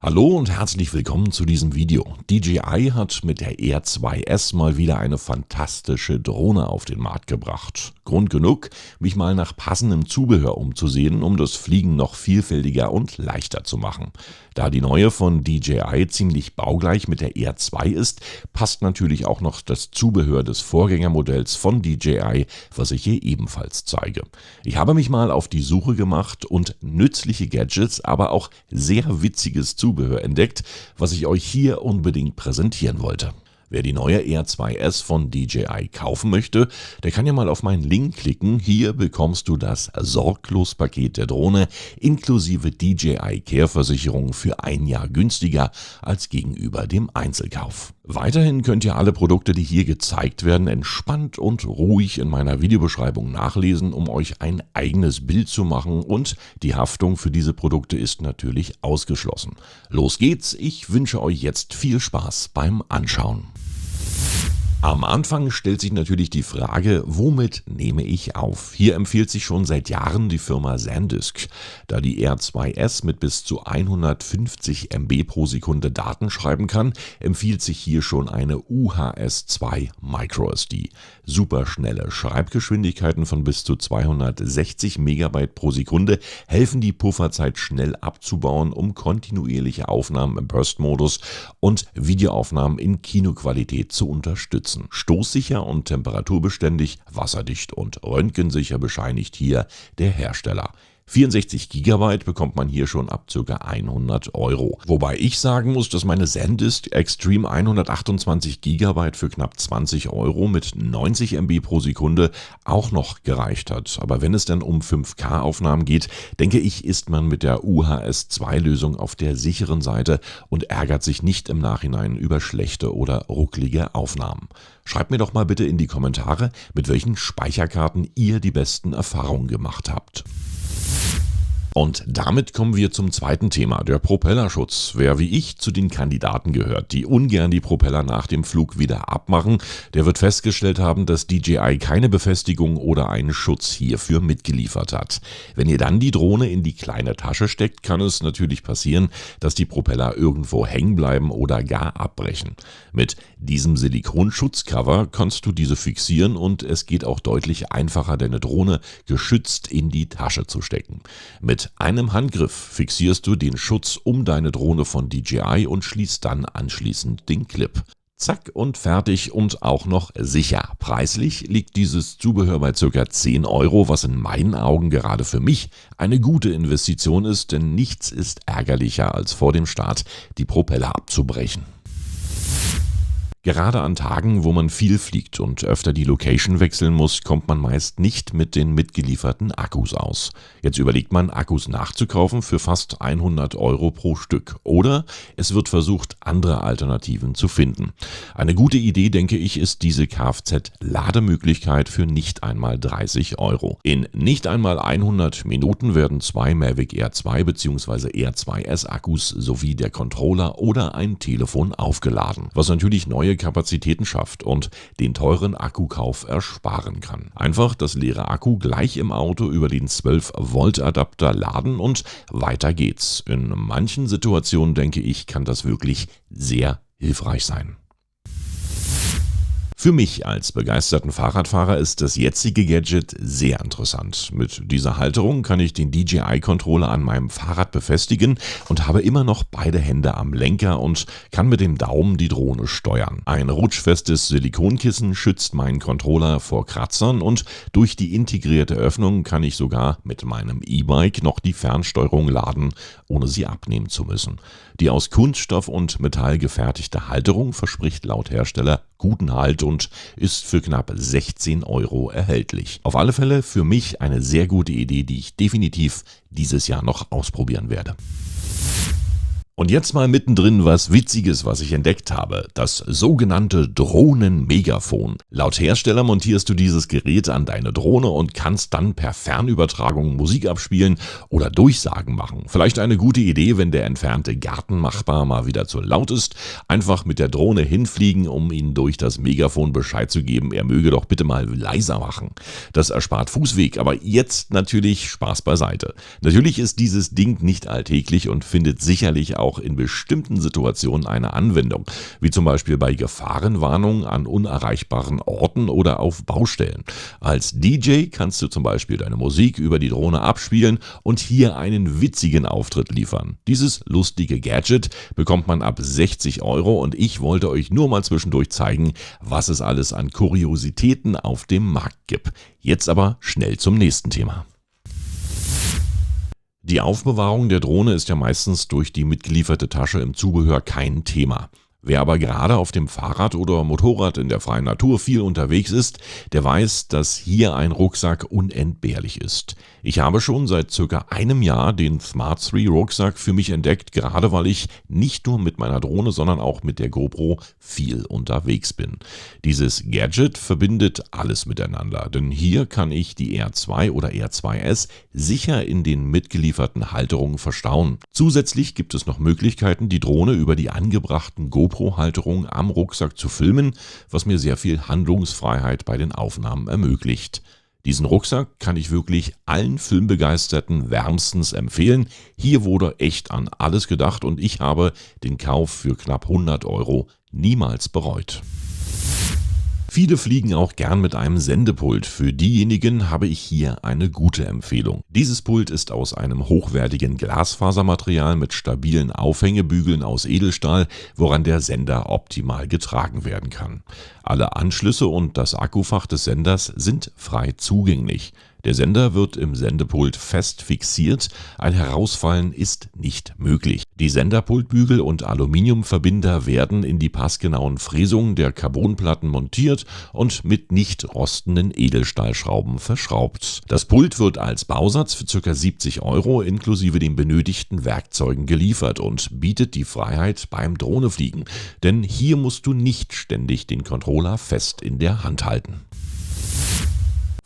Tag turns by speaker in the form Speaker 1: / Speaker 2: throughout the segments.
Speaker 1: Hallo und herzlich willkommen zu diesem Video. DJI hat mit der Air 2S mal wieder eine fantastische Drohne auf den Markt gebracht. Grund genug, mich mal nach passendem Zubehör umzusehen, um das Fliegen noch vielfältiger und leichter zu machen. Da die neue von DJI ziemlich baugleich mit der Air 2 ist, passt natürlich auch noch das Zubehör des Vorgängermodells von DJI, was ich hier ebenfalls zeige. Ich habe mich mal auf die Suche gemacht und nützliche Gadgets, aber auch sehr witziges Zubehör entdeckt, was ich euch hier unbedingt präsentieren wollte. Wer die neue Air 2S von DJI kaufen möchte, der kann ja mal auf meinen Link klicken. Hier bekommst du das Sorglos-Paket der Drohne inklusive DJI Care-Versicherung für ein Jahr günstiger als gegenüber dem Einzelkauf. Weiterhin könnt ihr alle Produkte, die hier gezeigt werden, entspannt und ruhig in meiner Videobeschreibung nachlesen, um euch ein eigenes Bild zu machen, und die Haftung für diese Produkte ist natürlich ausgeschlossen. Los geht's, ich wünsche euch jetzt viel Spaß beim Anschauen. Am Anfang stellt sich natürlich die Frage, womit nehme ich auf? Hier empfiehlt sich schon seit Jahren die Firma SanDisk. Da die Air 2S mit bis zu 150 MB pro Sekunde Daten schreiben kann, empfiehlt sich hier schon eine UHS-2 MicroSD. Superschnelle Schreibgeschwindigkeiten von bis zu 260 MB pro Sekunde helfen, die Pufferzeit schnell abzubauen, um kontinuierliche Aufnahmen im Burst-Modus und Videoaufnahmen in Kinoqualität zu unterstützen. Stoßsicher und temperaturbeständig, wasserdicht und röntgensicher bescheinigt hier der Hersteller. 64 GB bekommt man hier schon ab ca. 100 €. Wobei ich sagen muss, dass meine SanDisk Extreme 128 GB für knapp 20 € mit 90 MB pro Sekunde auch noch gereicht hat. Aber wenn es dann um 5K-Aufnahmen geht, denke ich, ist man mit der UHS-2-Lösung auf der sicheren Seite und ärgert sich nicht im Nachhinein über schlechte oder rucklige Aufnahmen. Schreibt mir doch mal bitte in die Kommentare, mit welchen Speicherkarten ihr die besten Erfahrungen gemacht habt. Und damit kommen wir zum zweiten Thema, der Propellerschutz. Wer wie ich zu den Kandidaten gehört, die ungern die Propeller nach dem Flug wieder abmachen, der wird festgestellt haben, dass DJI keine Befestigung oder einen Schutz hierfür mitgeliefert hat. Wenn ihr dann die Drohne in die kleine Tasche steckt, kann es natürlich passieren, dass die Propeller irgendwo hängen bleiben oder gar abbrechen. Mit diesem Silikonschutzcover kannst du diese fixieren und es geht auch deutlich einfacher, deine Drohne geschützt in die Tasche zu stecken. Mit einem Handgriff fixierst du den Schutz um deine Drohne von DJI und schließt dann anschließend den Clip. Zack und fertig und auch noch sicher. Preislich liegt dieses Zubehör bei ca. 10 €, was in meinen Augen gerade für mich eine gute Investition ist, denn nichts ist ärgerlicher als vor dem Start die Propeller abzubrechen. Gerade an Tagen, wo man viel fliegt und öfter die Location wechseln muss, kommt man meist nicht mit den mitgelieferten Akkus aus. Jetzt überlegt man, Akkus nachzukaufen für fast 100 € pro Stück. Oder es wird versucht, andere Alternativen zu finden. Eine gute Idee, denke ich, ist diese Kfz-Lademöglichkeit für nicht einmal 30 €. In nicht einmal 100 Minuten werden zwei Mavic Air 2 bzw. Air 2S Akkus sowie der Controller oder ein Telefon aufgeladen, was natürlich neue Kapazitäten schafft und den teuren Akkukauf ersparen kann. Einfach das leere Akku gleich im Auto über den 12-Volt-Adapter laden und weiter geht's. In manchen Situationen, denke ich, kann das wirklich sehr hilfreich sein. Für mich als begeisterten Fahrradfahrer ist das jetzige Gadget sehr interessant. Mit dieser Halterung kann ich den DJI-Controller an meinem Fahrrad befestigen und habe immer noch beide Hände am Lenker und kann mit dem Daumen die Drohne steuern. Ein rutschfestes Silikonkissen schützt meinen Controller vor Kratzern und durch die integrierte Öffnung kann ich sogar mit meinem E-Bike noch die Fernsteuerung laden, ohne sie abnehmen zu müssen. Die aus Kunststoff und Metall gefertigte Halterung verspricht laut Hersteller guten Halt und ist für knapp 16 € erhältlich. Auf alle Fälle für mich eine sehr gute Idee, die ich definitiv dieses Jahr noch ausprobieren werde. Und jetzt mal mittendrin was Witziges, was ich entdeckt habe. Das sogenannte Drohnen-Megafon. Laut Hersteller montierst du dieses Gerät an deine Drohne und kannst dann per Fernübertragung Musik abspielen oder Durchsagen machen. Vielleicht eine gute Idee, wenn der entfernte Gartenmachbar mal wieder zu laut ist. Einfach mit der Drohne hinfliegen, um ihm durch das Megafon Bescheid zu geben, er möge doch bitte mal leiser machen. Das erspart Fußweg, aber jetzt natürlich Spaß beiseite. Natürlich ist dieses Ding nicht alltäglich und findet sicherlich auch auch in bestimmten Situationen eine Anwendung, wie zum Beispiel bei Gefahrenwarnungen an unerreichbaren Orten oder auf Baustellen. Als DJ kannst du zum Beispiel deine Musik über die Drohne abspielen und hier einen witzigen Auftritt liefern. Dieses lustige Gadget bekommt man ab 60 Euro und ich wollte euch nur mal zwischendurch zeigen, was es alles an Kuriositäten auf dem Markt gibt. Jetzt aber schnell zum nächsten Thema. Die Aufbewahrung der Drohne ist ja meistens durch die mitgelieferte Tasche im Zubehör kein Thema. Wer aber gerade auf dem Fahrrad oder Motorrad in der freien Natur viel unterwegs ist, der weiß, dass hier ein Rucksack unentbehrlich ist. Ich habe schon seit circa einem Jahr den Smart 3 Rucksack für mich entdeckt, gerade weil ich nicht nur mit meiner Drohne, sondern auch mit der GoPro viel unterwegs bin. Dieses Gadget verbindet alles miteinander, denn hier kann ich die R2 oder R2S sicher in den mitgelieferten Halterungen verstauen. Zusätzlich gibt es noch Möglichkeiten, die Drohne über die angebrachten GoPro-Halterungen am Rucksack zu filmen, was mir sehr viel Handlungsfreiheit bei den Aufnahmen ermöglicht. Diesen Rucksack kann ich wirklich allen Filmbegeisterten wärmstens empfehlen. Hier wurde echt an alles gedacht und ich habe den Kauf für knapp 100 Euro niemals bereut. Viele fliegen auch gern mit einem Sendepult. Für diejenigen habe ich hier eine gute Empfehlung. Dieses Pult ist aus einem hochwertigen Glasfasermaterial mit stabilen Aufhängebügeln aus Edelstahl, woran der Sender optimal getragen werden kann. Alle Anschlüsse und das Akkufach des Senders sind frei zugänglich. Der Sender wird im Sendepult fest fixiert, ein Herausfallen ist nicht möglich. Die Senderpultbügel und Aluminiumverbinder werden in die passgenauen Fräsungen der Carbonplatten montiert und mit nicht rostenden Edelstahlschrauben verschraubt. Das Pult wird als Bausatz für ca. 70 Euro inklusive den benötigten Werkzeugen geliefert und bietet die Freiheit beim Drohnefliegen, denn hier musst du nicht ständig den Controller fest in der Hand halten.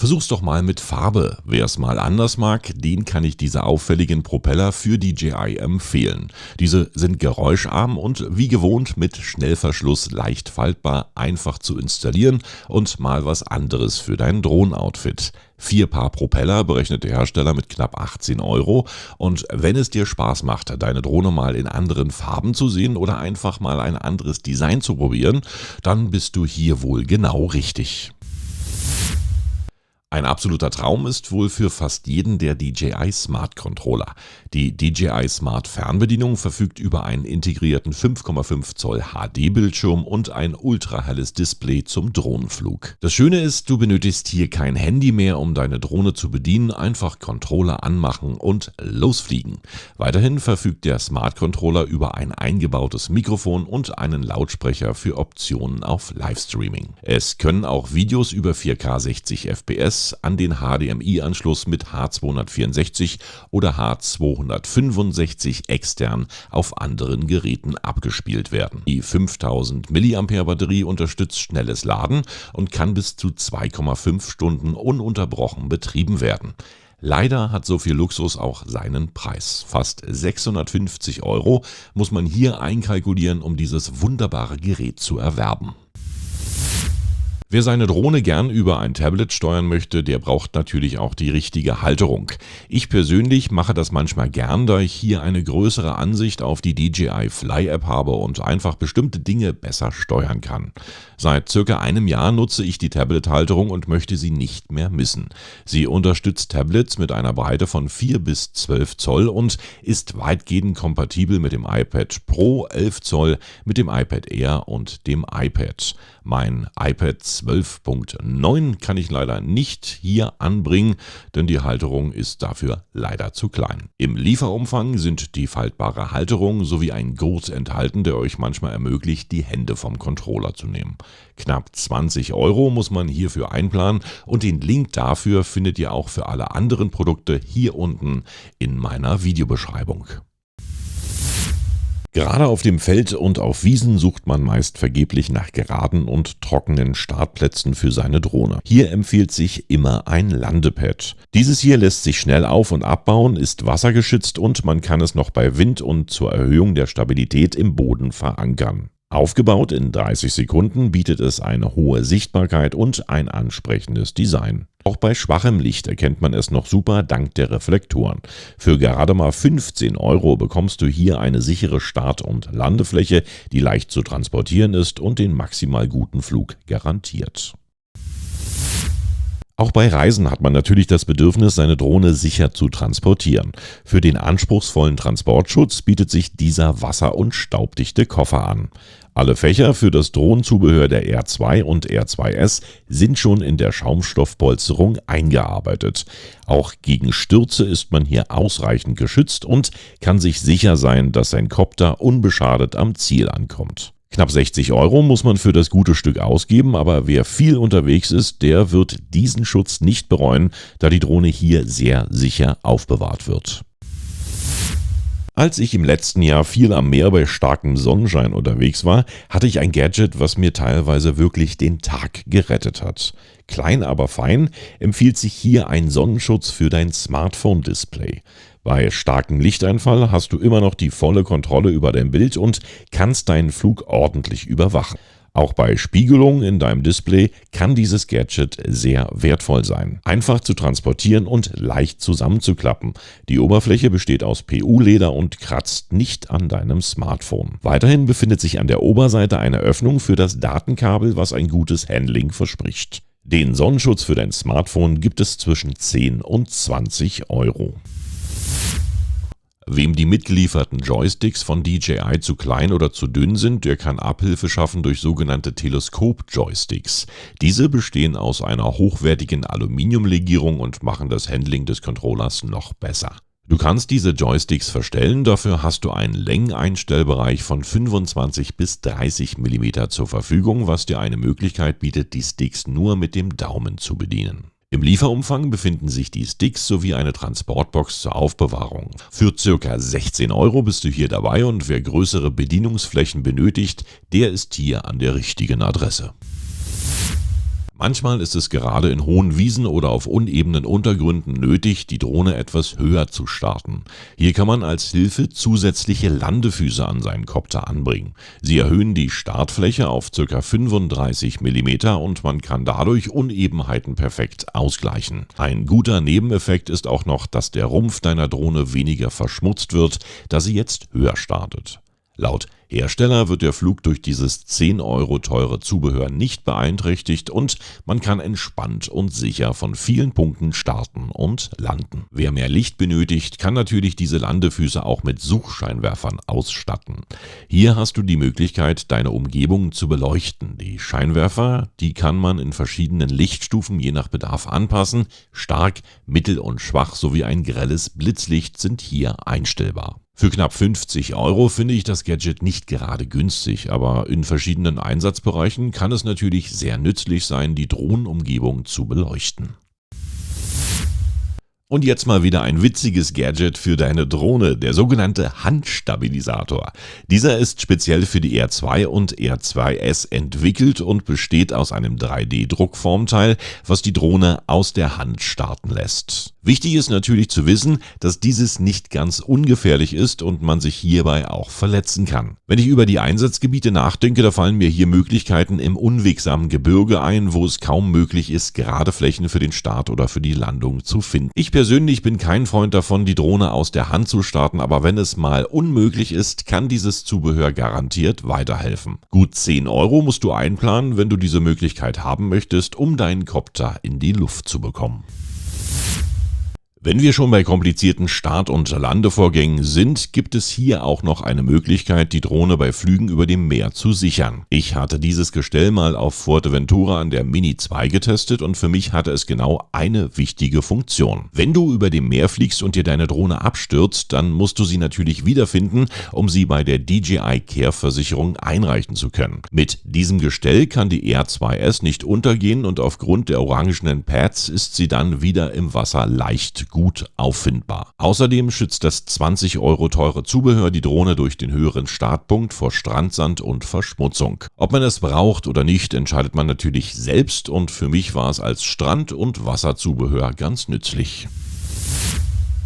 Speaker 1: Versuch's doch mal mit Farbe. Wer es mal anders mag, den kann ich diese auffälligen Propeller für DJI empfehlen. Diese sind geräuscharm und wie gewohnt mit Schnellverschluss leicht faltbar, einfach zu installieren und mal was anderes für dein Drohnenoutfit. 4 Paar Propeller berechnet der Hersteller mit knapp 18 Euro und wenn es dir Spaß macht, deine Drohne mal in anderen Farben zu sehen oder einfach mal ein anderes Design zu probieren, dann bist du hier wohl genau richtig. Ein absoluter Traum ist wohl für fast jeden der DJI Smart Controller. Die DJI Smart Fernbedienung verfügt über einen integrierten 5,5 Zoll HD-Bildschirm und ein ultrahelles Display zum Drohnenflug. Das Schöne ist, du benötigst hier kein Handy mehr, um deine Drohne zu bedienen, einfach Controller anmachen und losfliegen. Weiterhin verfügt der Smart Controller über ein eingebautes Mikrofon und einen Lautsprecher für Optionen auf Livestreaming. Es können auch Videos über 4K 60 FPS an den HDMI-Anschluss mit H264 oder H265 extern auf anderen Geräten abgespielt werden. Die 5000 mAh Batterie unterstützt schnelles Laden und kann bis zu 2,5 Stunden ununterbrochen betrieben werden. Leider hat so viel Luxus auch seinen Preis. Fast 650 Euro muss man hier einkalkulieren, um dieses wunderbare Gerät zu erwerben. Wer seine Drohne gern über ein Tablet steuern möchte, der braucht natürlich auch die richtige Halterung. Ich persönlich mache das manchmal gern, da ich hier eine größere Ansicht auf die DJI Fly App habe und einfach bestimmte Dinge besser steuern kann. Seit circa einem Jahr nutze ich die Tablet-Halterung und möchte sie nicht mehr missen. Sie unterstützt Tablets mit einer Breite von 4 bis 12 Zoll und ist weitgehend kompatibel mit dem iPad Pro 11 Zoll, mit dem iPad Air und dem iPad. Mein iPad 12.9 kann ich leider nicht hier anbringen, denn die Halterung ist dafür leider zu klein. Im Lieferumfang sind die faltbare Halterung sowie ein Gurt enthalten, der euch manchmal ermöglicht, die Hände vom Controller zu nehmen. Knapp 20 Euro muss man hierfür einplanen und den Link dafür findet ihr auch für alle anderen Produkte hier unten in meiner Videobeschreibung. Gerade auf dem Feld und auf Wiesen sucht man meist vergeblich nach geraden und trockenen Startplätzen für seine Drohne. Hier empfiehlt sich immer ein Landepad. Dieses hier lässt sich schnell auf- und abbauen, ist wassergeschützt und man kann es noch bei Wind und zur Erhöhung der Stabilität im Boden verankern. Aufgebaut in 30 Sekunden bietet es eine hohe Sichtbarkeit und ein ansprechendes Design. Auch bei schwachem Licht erkennt man es noch super dank der Reflektoren. Für gerade mal 15 € bekommst du hier eine sichere Start- und Landefläche, die leicht zu transportieren ist und den maximal guten Flug garantiert. Auch bei Reisen hat man natürlich das Bedürfnis, seine Drohne sicher zu transportieren. Für den anspruchsvollen Transportschutz bietet sich dieser wasser- und staubdichte Koffer an. Alle Fächer für das Drohnenzubehör der R2 und R2S sind schon in der Schaumstoffpolsterung eingearbeitet. Auch gegen Stürze ist man hier ausreichend geschützt und kann sich sicher sein, dass sein Kopter unbeschadet am Ziel ankommt. Knapp 60 € muss man für das gute Stück ausgeben, aber wer viel unterwegs ist, der wird diesen Schutz nicht bereuen, da die Drohne hier sehr sicher aufbewahrt wird. Als ich im letzten Jahr viel am Meer bei starkem Sonnenschein unterwegs war, hatte ich ein Gadget, was mir teilweise wirklich den Tag gerettet hat. Klein, aber fein empfiehlt sich hier ein Sonnenschutz für dein Smartphone-Display. Bei starkem Lichteinfall hast du immer noch die volle Kontrolle über dein Bild und kannst deinen Flug ordentlich überwachen. Auch bei Spiegelung in deinem Display kann dieses Gadget sehr wertvoll sein. Einfach zu transportieren und leicht zusammenzuklappen. Die Oberfläche besteht aus PU-Leder und kratzt nicht an deinem Smartphone. Weiterhin befindet sich an der Oberseite eine Öffnung für das Datenkabel, was ein gutes Handling verspricht. Den Sonnenschutz für dein Smartphone gibt es zwischen 10 und 20 €. Wem die mitgelieferten Joysticks von DJI zu klein oder zu dünn sind, der kann Abhilfe schaffen durch sogenannte Teleskop-Joysticks. Diese bestehen aus einer hochwertigen Aluminiumlegierung und machen das Handling des Controllers noch besser. Du kannst diese Joysticks verstellen, dafür hast du einen Längeneinstellbereich von 25 bis 30 mm zur Verfügung, was dir eine Möglichkeit bietet, die Sticks nur mit dem Daumen zu bedienen. Im Lieferumfang befinden sich die Sticks sowie eine Transportbox zur Aufbewahrung. Für ca. 16 € bist du hier dabei und wer größere Bedienungsflächen benötigt, der ist hier an der richtigen Adresse. Manchmal ist es gerade in hohen Wiesen oder auf unebenen Untergründen nötig, die Drohne etwas höher zu starten. Hier kann man als Hilfe zusätzliche Landefüße an seinen Kopter anbringen. Sie erhöhen die Startfläche auf ca. 35 mm und man kann dadurch Unebenheiten perfekt ausgleichen. Ein guter Nebeneffekt ist auch noch, dass der Rumpf deiner Drohne weniger verschmutzt wird, da sie jetzt höher startet. Laut Hersteller wird der Flug durch dieses 10 € teure Zubehör nicht beeinträchtigt und man kann entspannt und sicher von vielen Punkten starten und landen. Wer mehr Licht benötigt, kann natürlich diese Landefüße auch mit Suchscheinwerfern ausstatten. Hier hast du die Möglichkeit, deine Umgebung zu beleuchten. Die Scheinwerfer, die kann man in verschiedenen Lichtstufen je nach Bedarf anpassen. Stark, mittel und schwach sowie ein grelles Blitzlicht sind hier einstellbar. Für knapp 50 € finde ich das Gadget nicht gerade günstig, aber in verschiedenen Einsatzbereichen kann es natürlich sehr nützlich sein, die Drohnenumgebung zu beleuchten. Und jetzt mal wieder ein witziges Gadget für deine Drohne, der sogenannte Handstabilisator. Dieser ist speziell für die R2 und R2S entwickelt und besteht aus einem 3D-Druckformteil, was die Drohne aus der Hand starten lässt. Wichtig ist natürlich zu wissen, dass dieses nicht ganz ungefährlich ist und man sich hierbei auch verletzen kann. Wenn ich über die Einsatzgebiete nachdenke, da fallen mir hier Möglichkeiten im unwegsamen Gebirge ein, wo es kaum möglich ist, gerade Flächen für den Start oder für die Landung zu finden. Ich persönlich bin kein Freund davon, die Drohne aus der Hand zu starten, aber wenn es mal unmöglich ist, kann dieses Zubehör garantiert weiterhelfen. Gut 10 € musst du einplanen, wenn du diese Möglichkeit haben möchtest, um deinen Kopter in die Luft zu bekommen. Wenn wir schon bei komplizierten Start- und Landevorgängen sind, gibt es hier auch noch eine Möglichkeit, die Drohne bei Flügen über dem Meer zu sichern. Ich hatte dieses Gestell mal auf Fuerteventura an der Mini 2 getestet und für mich hatte es genau eine wichtige Funktion. Wenn du über dem Meer fliegst und dir deine Drohne abstürzt, dann musst du sie natürlich wiederfinden, um sie bei der DJI Care Versicherung einreichen zu können. Mit diesem Gestell kann die R2S nicht untergehen und aufgrund der orangenen Pads ist sie dann wieder im Wasser leicht gut auffindbar. Außerdem schützt das 20 € teure Zubehör die Drohne durch den höheren Startpunkt vor Strandsand und Verschmutzung. Ob man es braucht oder nicht, entscheidet man natürlich selbst und für mich war es als Strand- und Wasserzubehör ganz nützlich.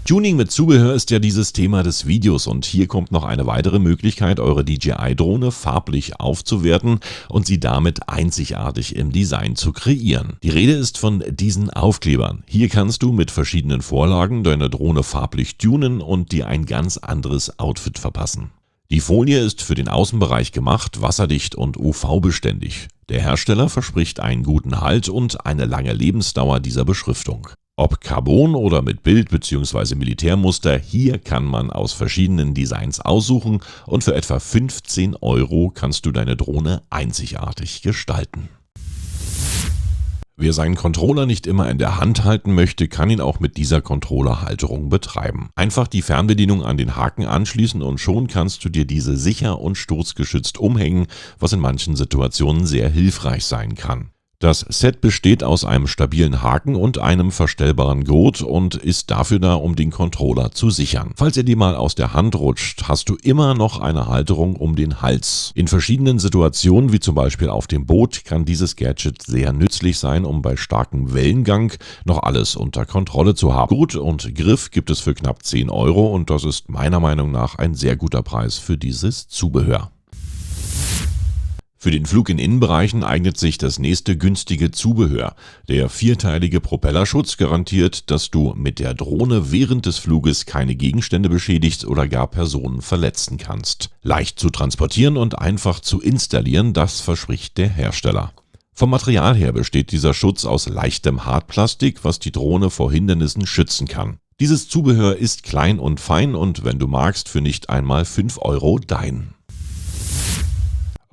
Speaker 1: Tuning mit Zubehör ist ja dieses Thema des Videos und hier kommt noch eine weitere Möglichkeit, eure DJI-Drohne farblich aufzuwerten und sie damit einzigartig im Design zu kreieren. Die Rede ist von diesen Aufklebern. Hier kannst du mit verschiedenen Vorlagen deine Drohne farblich tunen und dir ein ganz anderes Outfit verpassen. Die Folie ist für den Außenbereich gemacht, wasserdicht und UV-beständig. Der Hersteller verspricht einen guten Halt und eine lange Lebensdauer dieser Beschriftung. Ob Carbon oder mit Bild- bzw. Militärmuster, hier kann man aus verschiedenen Designs aussuchen und für etwa 15 € kannst du deine Drohne einzigartig gestalten. Wer seinen Controller nicht immer in der Hand halten möchte, kann ihn auch mit dieser Controllerhalterung betreiben. Einfach die Fernbedienung an den Haken anschließen und schon kannst du dir diese sicher und sturzgeschützt umhängen, was in manchen Situationen sehr hilfreich sein kann. Das Set besteht aus einem stabilen Haken und einem verstellbaren Gurt und ist dafür da, um den Controller zu sichern. Falls er dir mal aus der Hand rutscht, hast du immer noch eine Halterung um den Hals. In verschiedenen Situationen, wie zum Beispiel auf dem Boot, kann dieses Gadget sehr nützlich sein, um bei starkem Wellengang noch alles unter Kontrolle zu haben. Gurt und Griff gibt es für knapp 10 € und das ist meiner Meinung nach ein sehr guter Preis für dieses Zubehör. Für den Flug in Innenbereichen eignet sich das nächste günstige Zubehör. Der vierteilige Propellerschutz garantiert, dass du mit der Drohne während des Fluges keine Gegenstände beschädigst oder gar Personen verletzen kannst. Leicht zu transportieren und einfach zu installieren, das verspricht der Hersteller. Vom Material her besteht dieser Schutz aus leichtem Hartplastik, was die Drohne vor Hindernissen schützen kann. Dieses Zubehör ist klein und fein und wenn du magst, für nicht einmal 5 € dein.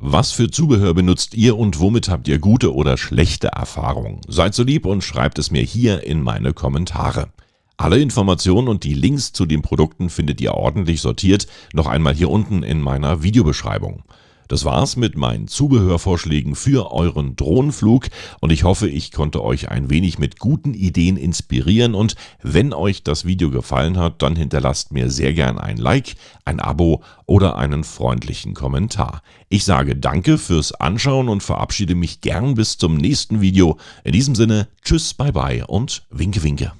Speaker 1: Was für Zubehör benutzt ihr und womit habt ihr gute oder schlechte Erfahrungen? Seid so lieb und schreibt es mir hier in meine Kommentare. Alle Informationen und die Links zu den Produkten findet ihr ordentlich sortiert noch einmal hier unten in meiner Videobeschreibung. Das war's mit meinen Zubehörvorschlägen für euren Drohnenflug und ich hoffe, ich konnte euch ein wenig mit guten Ideen inspirieren und wenn euch das Video gefallen hat, dann hinterlasst mir sehr gern ein Like, ein Abo oder einen freundlichen Kommentar. Ich sage danke fürs Anschauen und verabschiede mich gern bis zum nächsten Video. In diesem Sinne, tschüss, bye bye und winke winke.